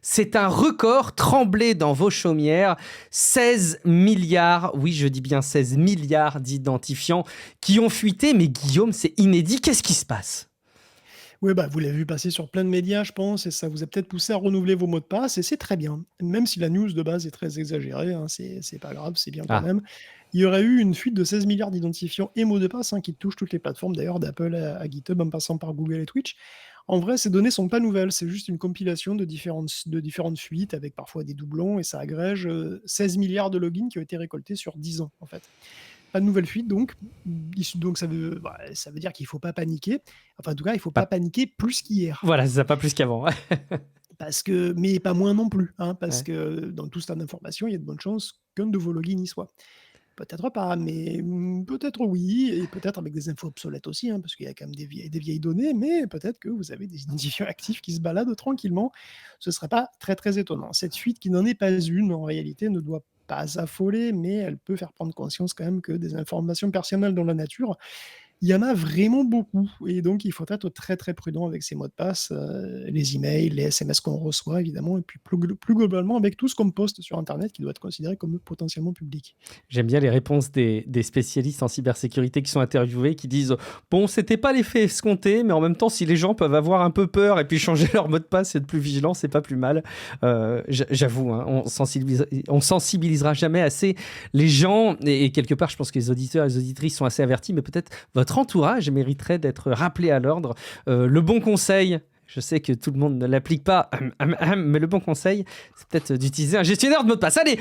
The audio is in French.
C'est un record tremblé dans vos chaumières. 16 milliards, oui je dis bien 16 milliards d'identifiants qui ont fuité. Mais Guillaume, c'est inédit. Qu'est-ce qui se passe ? Oui, bah, vous l'avez vu passer sur plein de médias, je pense, et ça vous a peut-être poussé à renouveler vos mots de passe, et c'est très bien. Même si la news de base est très exagérée, hein, c'est pas grave, c'est bien quand Ah, même. Il y aurait eu une fuite de 16 milliards d'identifiants et mots de passe, hein, qui touchent toutes les plateformes, d'ailleurs, d'Apple à GitHub, en passant par Google et Twitch. En vrai, ces données sont pas nouvelles, c'est juste une compilation de différentes fuites, avec parfois des doublons, et ça agrège 16 milliards de logins qui ont été récoltés sur 10 ans, en fait. Pas de nouvelle fuite donc. Donc ça veut dire qu'il ne faut pas paniquer. Enfin, en tout cas, il ne faut pas pas- paniquer plus qu'hier. voilà, c'est ça, pas plus qu'avant. Mais pas moins non plus, hein, parce Ouais. que dans tout ce tas d'informations, il y a de bonnes chances qu'un de vos logins y soit. Peut-être pas, mais peut-être oui, et peut-être avec des infos obsolètes aussi, hein, parce qu'il y a quand même des vieilles données, mais peut-être que vous avez des identifiants actifs qui se baladent tranquillement. Ce ne serait pas très très étonnant. Cette fuite, qui n'en est pas une, en réalité, ne doit pas affoler, mais elle peut faire prendre conscience quand même que des informations personnelles dans la nature, il y en a vraiment beaucoup, et donc il faut être très, très prudent avec ces mots de passe, les emails, les SMS qu'on reçoit évidemment, et puis plus globalement avec tout ce qu'on poste sur internet qui doit être considéré comme potentiellement public. J'aime bien les réponses des spécialistes en cybersécurité qui sont interviewés, qui disent bon, c'était pas l'effet escompté, mais en même temps, si les gens peuvent avoir un peu peur et puis changer leur mot de passe et être plus vigilants, c'est pas plus mal. J'avoue, hein, on sensibilisera jamais assez les gens, et quelque part, je pense que les auditeurs et les auditrices sont assez avertis, mais peut-être votre entourage mériterait d'être rappelé à l'ordre. Le bon conseil. Je sais que tout le monde ne l'applique pas, mais le bon conseil, c'est peut-être d'utiliser un gestionnaire de mots de passe. Allez,